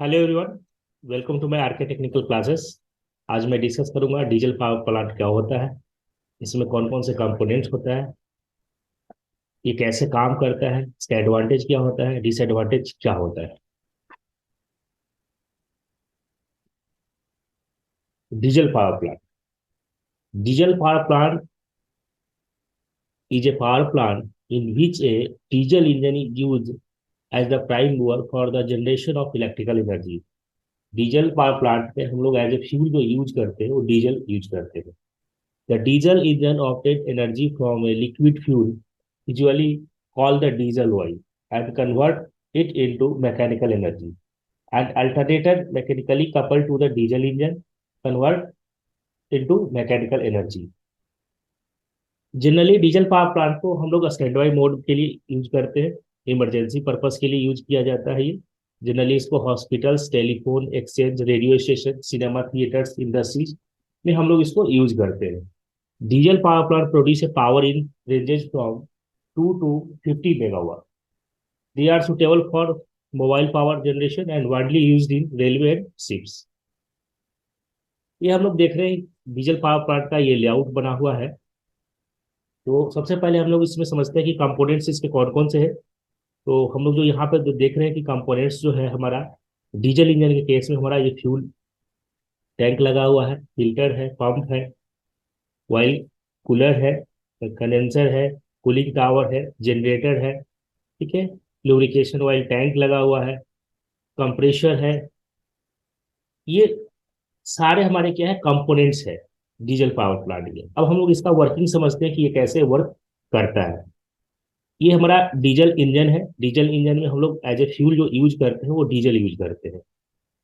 Hello everyone. Welcome to my RK technical classes. आज मैं discuss करूंगा डीजल पावर प्लांट क्या होता है, इसमें कौन कौन से कंपोनेंट्स होता है, ये कैसे काम करता है, इसका एडवांटेज क्या होता है, डिसएडवांटेज क्या होता है। Diesel power plant. Diesel power plant is a power plant in which a diesel engine is used as the prime mover for the generation of electrical energy। Diesel power plant में हम लोग as a fuel जो use करते हैं वो diesel use करते हैं। The diesel engine obtained energy from a liquid fuel, usually called the diesel oil, and convert it into mechanical energy. And alternator mechanically coupled to the diesel engine convert into mechanical energy. Generally diesel power plant को हम लोग stand by mode के लिए use करते हैं। Emergency purpose के लिए use किया जाता है ये। जनरली इसको hospitals, telephone exchange, radio station, cinema theatres, industries में हम लोग इसको यूज करते हैं। Diesel power plant produce a power in ranges from 2 to 50 megawatt. They are suitable for mobile power generation and widely used in railway and ships। ये हम लोग देख रहे हैं डीजल पावर प्लांट का ये लेआउट बना हुआ है। तो सबसे पहले हम लोग इसमें समझते हैं कि कंपोनेंट्स इसके कौन कौन से हैं। तो हम लोग जो यहाँ पे जो देख रहे हैं कि कंपोनेंट्स जो है हमारा डीजल इंजन के केस में हमारा ये फ्यूल टैंक लगा हुआ है, फिल्टर है, पंप है, ऑयल कूलर है, कंडेंसर है, कूलिंग टावर है, जनरेटर है, ठीक है, लुब्रिकेशन ऑयल टैंक लगा हुआ है, कंप्रेशर है। ये सारे हमारे क्या है, कंपोनेंट्स है डीजल पावर प्लांट के। अब हम लोग इसका वर्किंग समझते हैं कि ये कैसे वर्क करता है। ये हमारा डीजल इंजन है। डीजल इंजन में हम लोग एज ए फ्यूल जो यूज करते हैं वो डीजल यूज करते हैं।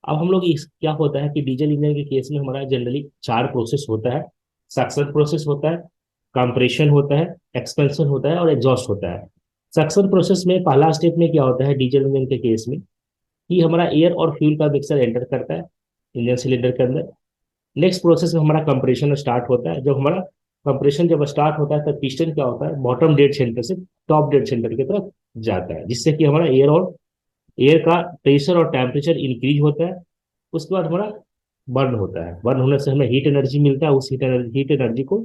अब हम लोग इस क्या होता है कि डीजल इंजन के केस में हमारा जनरली चार प्रोसेस होता है। सक्शन प्रोसेस होता है, कंप्रेशन होता है, एक्सपेंशन होता है और एग्जॉस्ट होता है। सक्शन प्रोसेस में पहला स्टेप में क्या होता है डीजल इंजन के केस में कि हमारा एयर और फ्यूल का मिक्सर एंटर करता है इंजन सिलेंडर के अंदर। नेक्स्ट प्रोसेस में हमारा कंप्रेशन स्टार्ट होता है। जब हमारा कंप्रेशन जब स्टार्ट होता है तब पिस्टन क्या होता है, बॉटम डेड सेंटर से टॉप डेड सेंटर की तरफ जाता है, जिससे कि हमारा एयर का प्रेशर और टेम्परेचर इंक्रीज होता है। उसके बाद हमारा बर्न होता है। बर्न होने से हमें हीट एनर्जी मिलता है। उस हीट एनर्जी को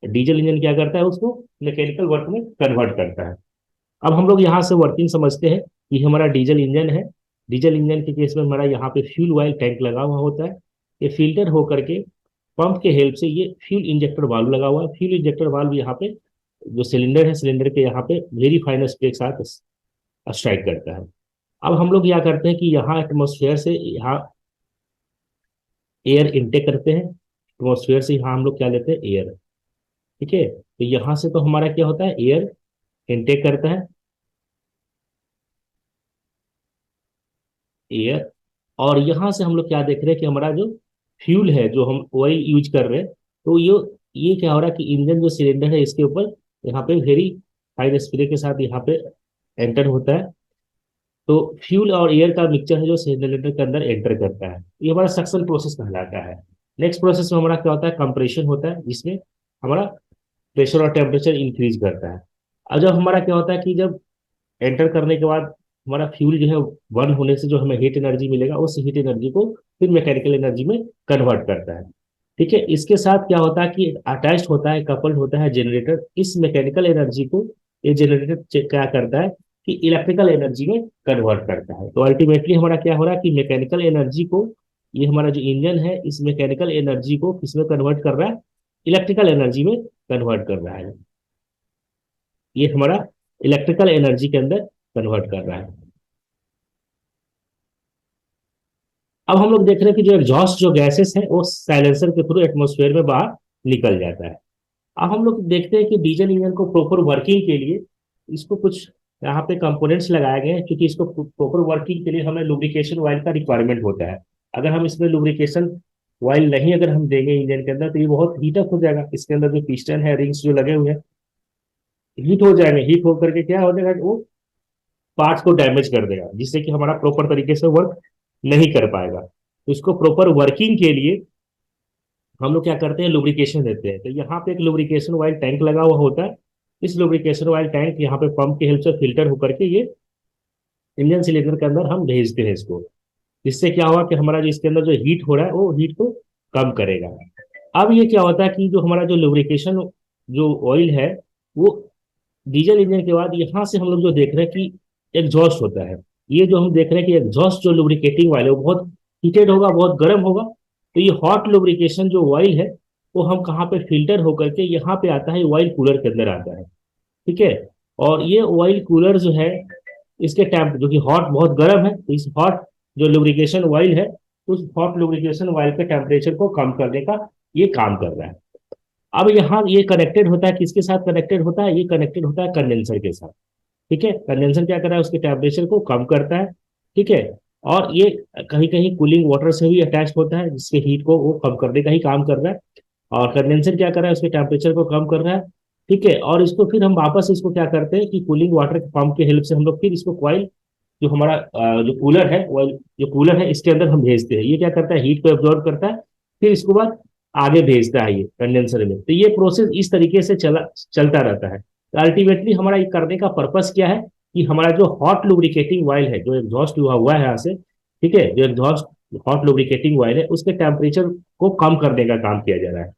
डीजल इंजन क्या करता है, उसको मैकेनिकल वर्क में कन्वर्ट करता है। अब हम लोग यहाँ से वर्किंग समझते हैं कि हमारा डीजल इंजन है। डीजल इंजन के केस में हमारा यहाँ पे फ्यूल ऑयल टैंक लगा हुआ होता है। ये फिल्टर होकर के पंप के हेल्प से ये फ्यूल इंजेक्टर वाल्व लगा हुआ है। फ्यूल इंजेक्टर वाल्व यहाँ पे जो सिलेंडर है, सिलेंडर के यहाँ पे वेरी फाइन स्पीड के साथ स्ट्राइक करता है। अब हम लोग क्या करते हैं कि यहाँ एटमोसफेयर से यहाँ एयर इनटेक करते हैं। एटमोसफेयर से यहाँ हम लोग क्या लेते हैं, एयर। ठीक है, तो यहाँ से तो हमारा क्या होता है, एयर इनटेक करता है एयर। और यहाँ से हम लोग क्या देख रहे हैं कि हमारा जो फ्यूल है, जो हम ऑयल यूज कर रहे हैं, तो ये क्या हो रहा है कि इंजन जो सिलेंडर है इसके ऊपर यहाँ पे वेरी हाई स्पीड के साथ यहाँ पे एंटर होता है। तो फ्यूल और एयर का मिक्सचर है जो सिलेंडर के अंदर एंटर करता है। ये हमारा सक्शन प्रोसेस कहलाता है। नेक्स्ट प्रोसेस में हमारा क्या होता है, कंप्रेशन होता है, जिसमें हमारा प्रेशर और टेम्परेचर इंक्रीज करता है। अब जब हमारा क्या होता है कि जब एंटर करने के बाद हमारा फ्यूल जो है बर्न होने से जो हमें हीट एनर्जी मिलेगा, उस हीट एनर्जी को फिर मैकेनिकल एनर्जी में कन्वर्ट करता है। ठीक है, इसके साथ क्या होता है कि अटैच्ड होता है, कपल्ड होता है जनरेटर। इस मैकेनिकल एनर्जी को ये जनरेटर क्या करता है कि इलेक्ट्रिकल एनर्जी में कन्वर्ट करता है। तो अल्टीमेटली हमारा क्या हो रहा है कि मैकेनिकल एनर्जी को, ये हमारा जो इंजन है इस मैकेनिकल एनर्जी को किसमें कन्वर्ट कर रहा है, इलेक्ट्रिकल एनर्जी में कन्वर्ट कर रहा है। ये हमारा इलेक्ट्रिकल एनर्जी के अंदर कन्वर्ट कर रहा है। अब हम लोग देख रहे हैं कि जो एग्जॉस्ट जो गैसेस है वो साइलेंसर के थ्रू एटमोस्फेयर में बाहर निकल जाता है। अब हम लोग देखते हैं कि डीजल इंजन को प्रॉपर वर्किंग के लिए इसको कुछ यहाँ पे कंपोनेंट्स लगाए गए हैं, क्योंकि इसको प्रॉपर वर्किंग के लिए हमें लुब्रिकेशन ऑयल का रिक्वायरमेंट होता है। अगर हम इसमें लुब्रिकेशन ऑयल नहीं अगर हम देंगे इंजन के अंदर तो ये बहुत हीटअप हो जाएगा। इसके अंदर जो पिस्टन है, रिंग्स जो लगे हुए हैं, हीट हो जाएंगे। हीट होकर के क्या हो जाएगा, वो पार्ट्स को डैमेज कर देगा, जिससे कि हमारा प्रॉपर तरीके से वर्क नहीं कर पाएगा। तो इसको प्रॉपर वर्किंग के लिए हम लोग क्या करते हैं, लुब्रिकेशन देते हैं। तो यहाँ पे एक लुब्रिकेशन ऑयल टैंक लगा हुआ होता है। इस लुब्रिकेशन ऑयल टैंक यहाँ पे पंप की हेल्प से फिल्टर होकर के ये इंजन सिलेंडर के अंदर हम भेजते हैं इसको। जिससे क्या होगा कि हमारा जो इसके अंदर जो हीट हो रहा है वो हीट को कम करेगा। अब ये क्या होता है कि जो हमारा जो लुब्रिकेशन जो ऑयल है वो डीजल इंजन के बाद यहाँ से हम लोग जो देख रहे हैं कि एग्जॉस्ट होता है। ये जो हम देख रहे हैं कि एग्जॉस्ट जो लुब्रिकेटिंग ऑयल है वो बहुत हीटेड होगा, बहुत गर्म होगा। तो ये हॉट लुब्रिकेशन जो ऑयल है वो हम कहाँ पे फिल्टर होकर के यहाँ पे आता है, ऑयल कूलर के अंदर आता है। ठीक है। और ये ऑयल कूलर जो है इसके टेम्प जो कि हॉट बहुत गर्म है, तो इस हॉट जो लुब्रिकेशन ऑयल है उस हॉट लुब्रिकेशन ऑयल के टेम्परेचर को कम करने का ये काम कर रहा है। अब यहाँ ये कनेक्टेड होता है, किसके साथ कनेक्टेड होता है, ये कनेक्टेड होता है कंडेंसर के साथ। ठीक है। कंडेंसर क्या कर रहा है, उसके टेम्परेचर को कम करता है। ठीक है। और ये कहीं कहीं कूलिंग वाटर से भी अटैच होता है, जिसके हीट को वो कम करने का ही काम कर रहा है। और कंडेंसर क्या कर रहा है, उसके टेम्परेचर को कम कर रहा है। ठीक है। और इसको फिर हम वापस इसको क्या करते हैं कि कूलिंग वाटर पंप के हेल्प से हम लोग फिर इसको कॉइल जो हमारा जो कूलर है वो जो कूलर है इसके अंदर हम भेजते हैं। ये क्या करता है, हीट को एब्जॉर्ब करता है, फिर इसको बाद आगे भेजता है ये कंडेंसर में। तो ये प्रोसेस इस तरीके से चलता रहता है। तो अल्टीमेटली हमारा ये करने का पर्पस क्या है कि हमारा जो हॉट लुब्रिकेटिंग ऑयल है जो एग्जॉस्ट हुआ हुआ है यहाँ से, ठीक है, जो एग्जॉस्ट हॉट लुब्रिकेटिंग ऑयल है उसके टेम्परेचर को कम करने का काम किया जा रहा है।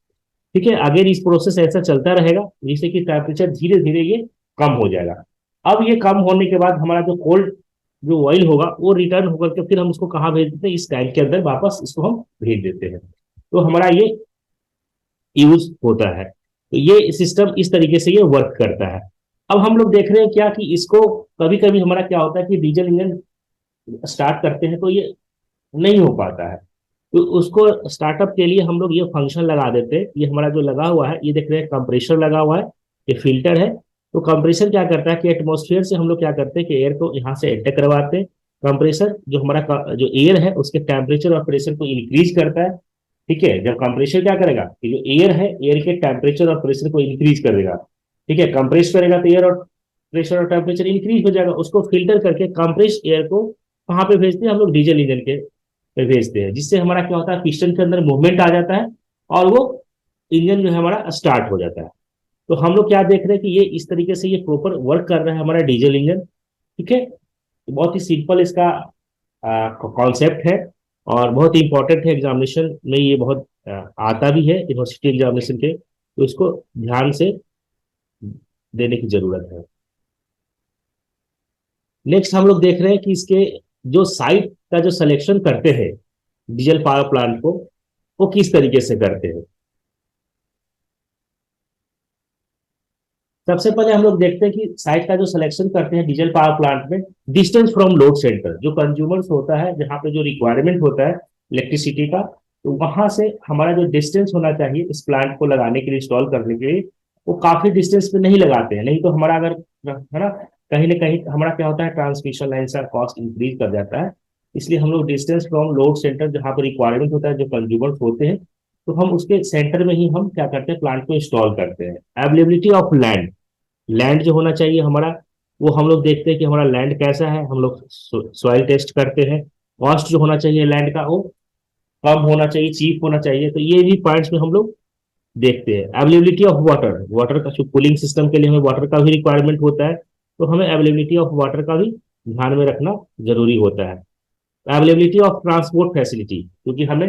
ठीक है। अगर इस प्रोसेस ऐसा चलता रहेगा जिससे कि टेम्परेचर धीरे धीरे ये कम हो जाएगा। अब ये कम होने के बाद हमारा जो कोल्ड जो ऑयल होगा वो रिटर्न होकर के फिर हम उसको कहाँ भेज देते हैं, इस टैंक के अंदर वापस इसको हम भेज देते हैं। तो हमारा ये यूज होता है। तो ये सिस्टम इस तरीके से ये वर्क करता है। अब हम लोग देख रहे हैं क्या कि इसको कभी कभी हमारा क्या होता है कि डीजल इंजन स्टार्ट करते हैं तो ये नहीं हो पाता है। तो उसको स्टार्टअप के लिए हम लोग ये फंक्शन लगा देते हैं। ये हमारा जो लगा हुआ है, ये देख रहे हैं कंप्रेसर लगा हुआ है, ये फिल्टर है। तो कंप्रेसर क्या करता है कि एटमॉस्फेयर से हम लोग क्या करते हैं कि एयर को यहाँ से एंटर करवाते हैं। कंप्रेसर जो हमारा जो एयर है उसके टेम्परेचर और प्रेशर को इंक्रीज करता है। ठीक है। जब कंप्रेसर क्या करेगा कि जो एयर है एयर के टेम्परेचर और प्रेशर को इंक्रीज करेगा। ठीक है। कंप्रेस करेगा तो एयर और प्रेशर और टेम्परेचर इंक्रीज हो जाएगा। उसको फिल्टर करके कंप्रेस एयर को कहाँ पे भेजते हैं हम लोग, डीजल इंजन के पे भेजते हैं। जिससे हमारा क्या होता है, पिस्टन के अंदर मूवमेंट आ जाता है और वो इंजन जो है हमारा स्टार्ट हो जाता है। तो हम लोग क्या देख रहे हैं कि ये इस तरीके से ये प्रॉपर वर्क कर रहा है हमारा डीजल इंजन। ठीक है। बहुत ही सिंपल इसका कॉन्सेप्ट है और बहुत ही इंपॉर्टेंट है। एग्जामिनेशन में ये बहुत आता भी है, यूनिवर्सिटी एग्जामिनेशन के, तो इसको ध्यान से देने की जरूरत है। नेक्स्ट हम लोग देख रहे हैं कि इसके जो साइट का जो सिलेक्शन करते हैं डीजल पावर प्लांट को, वो किस तरीके से करते हैं। सबसे पहले हम लोग देखते हैं कि साइट का जो सिलेक्शन करते हैं डीजल पावर प्लांट में, डिस्टेंस फ्रॉम लोड सेंटर, जो कंज्यूमर्स होता है जहां पे जो रिक्वायरमेंट होता है इलेक्ट्रिसिटी का, तो वहां से हमारा जो डिस्टेंस होना चाहिए इस प्लांट को लगाने के लिए, इंस्टॉल करने के लिए, वो काफी डिस्टेंस पे नहीं लगाते हैं। नहीं तो हमारा अगर है ना कहीं हमारा क्या होता है, ट्रांसमिशन लाइन का कॉस्ट इंक्रीज कर जाता है। इसलिए हम लोग डिस्टेंस फ्रॉम लोड सेंटर जहाँ पर रिक्वायरमेंट होता है, जो कंज्यूमर्स होते हैं, तो हम उसके सेंटर में ही हम क्या करते हैं, प्लांट को इंस्टॉल करते हैं। अवेलेबिलिटी ऑफ लैंड, लैंड जो होना चाहिए हमारा, वो हम लोग देखते हैं कि हमारा लैंड कैसा है, हम लोग सॉइल टेस्ट करते हैं। कॉस्ट जो होना चाहिए लैंड का वो कम होना चाहिए, चीप होना चाहिए। तो ये भी पॉइंट्स में हम लोग देखते हैं। अवेलेबिलिटी ऑफ वाटर, वाटर का जो कूलिंग सिस्टम के लिए हमें वाटर का भी रिक्वायरमेंट होता है, तो हमें अवेलेबिलिटी ऑफ वाटर का भी ध्यान में रखना जरूरी होता है। अवेलेबिलिटी ऑफ ट्रांसपोर्ट फैसिलिटी, क्योंकि हमें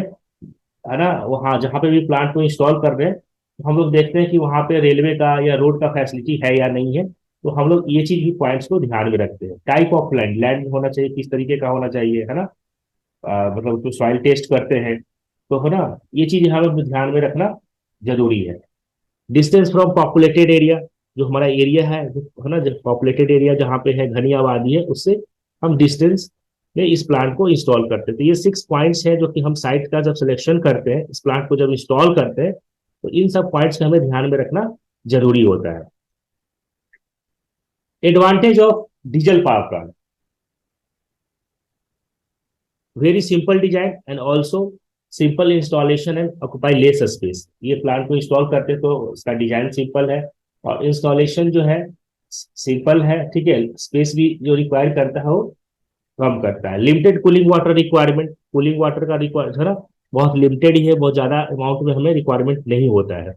है ना वहाँ जहाँ पे भी प्लांट को इंस्टॉल कर रहे हैं, तो हम लोग देखते हैं कि वहाँ पे रेलवे का या रोड का फैसिलिटी है या नहीं है। तो हम लोग ये चीज भी पॉइंट्स को ध्यान में रखते हैं। टाइप ऑफ लैंड, लैंड होना चाहिए किस तरीके का होना चाहिए, है ना। मतलब उसको सॉइल टेस्ट करते हैं, तो है ना, ये चीज हमें ध्यान में रखना जरूरी है। डिस्टेंस फ्रॉम पॉपुलेटेड एरिया, जो हमारा एरिया है ना, जो पॉपुलेटेड एरिया जहाँ पे है घनी आबादी है, उससे हम डिस्टेंस में इस प्लांट को इंस्टॉल करते हैं। तो ये 6 पॉइंट्स हैं जो कि हम साइट का जब सिलेक्शन करते हैं, इस प्लांट को जब इंस्टॉल करते हैं, तो इन सब पॉइंट्स का हमें ध्यान में रखना जरूरी होता है। Advantage of diesel power plant, very simple design and also simple installation and occupy less space. ये प्लांट को इंस्टॉल करते हैं तो इसका डिजाइन सिंपल है और इंस्टॉलेशन जो है सिंपल है। ठीक है। स्पेस भी जो रिक्वायर करता है वो कम करता है। Limited cooling water requirement, cooling water का रिक्वायर है ना बहुत लिमिटेड ही है, बहुत ज्यादा अमाउंट में हमें रिक्वायरमेंट नहीं होता है।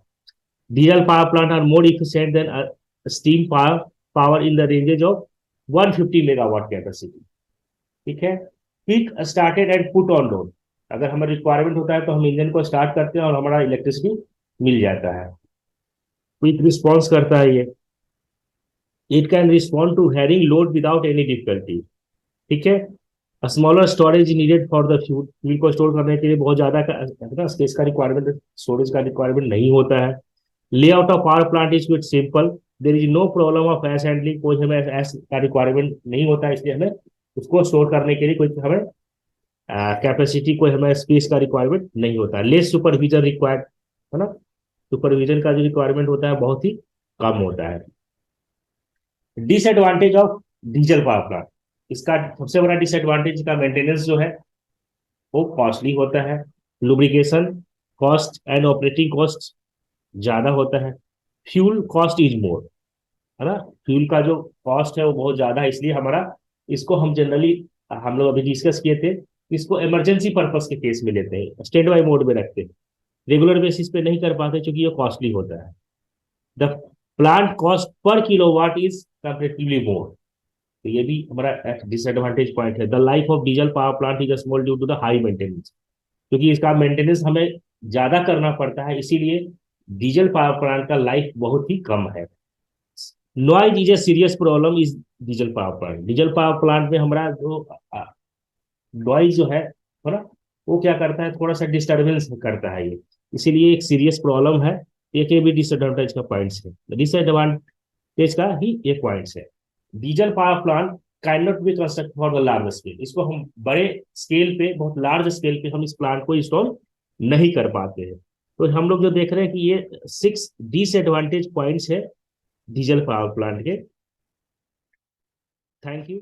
Diesel power plant are more efficient than steam power power in the ranges of 150 megawatt capacity. ठीक है। Quick started and put on load, अगर हमारा रिक्वायरमेंट होता है तो हम इंजन को स्टार्ट करते हैं और हमारा इलेक्ट्रिसिटी मिल जाता है। क्विक रिस्पॉन्स करता है ये। It can respond to varying load without any difficulty. ठीक है। Smaller storage needed for the fuel, fuel को स्टोर करने के लिए बहुत ज्यादा का स्पेस का रिक्वायरमेंट, स्टोरेज का रिक्वायरमेंट नहीं होता है। Layout of power plant is quite simple, there is no problem of ash handling, कोई हमें एस का रिक्वायरमेंट नहीं होता है, इसलिए हमें उसको स्टोर करने के लिए कोई हमें कैपेसिटी, कोई हमें स्पेस का रिक्वायरमेंट नहीं होता है। लेस सुपरविजन रिक्वायर्ड, है ना, सुपरविजन का जो रिक्वायरमेंट होता है बहुत ही कम होता है। Disadvantage of diesel power plant, इसका सबसे बड़ा डिसएडवांटेज का मेंटेनेंस जो है वो कॉस्टली होता है। Lubrication cost and operating cost ज्यादा होता है। फ्यूल कॉस्ट इज मोर, है ना, फ्यूल का जो कॉस्ट है वो बहुत ज्यादा है, इसलिए हमारा इसको हम जनरली, हम लोग अभी डिस्कस किए थे, इसको इमरजेंसी पर्पस के केस में लेते हैं, स्टैंड बाय मोड में रखते हैं, रेगुलर बेसिस पे नहीं कर पाते क्योंकि ये कॉस्टली होता है। The plant cost per kilowatt is comparatively more, तो ये भी हमारा डिसएडवांटेज पॉइंट है। The life of diesel power plant is small due to the high maintenance, क्योंकि इसका मेंटेनेंस हमें ज्यादा करना पड़ता है, इसीलिए डीजल पावर प्लांट का लाइफ बहुत ही कम है। Noise is a serious problem is diesel power plant, diesel power plant में हमारा जो नॉइज जो है ना, वो क्या करता है, थोड़ा सा डिस्टरबेंस करता है ये, इसीलिए एक सीरियस प्रॉब्लम है। एक ये भी डिसएडवांटेज का पॉइंट्स है, डिसएडवांटेज का ही ये पॉइंट्स है। Diesel power plant can not be construct for the large scale, इसको हम बड़े स्केल पे, बहुत लार्ज स्केल पे हम इस प्लांट को इंस्टॉल नहीं कर पाते हैं। तो हम लोग जो देख रहे हैं कि ये 6 डिसएडवांटेज पॉइंट्स है डीजल पावर प्लांट के। Thank you.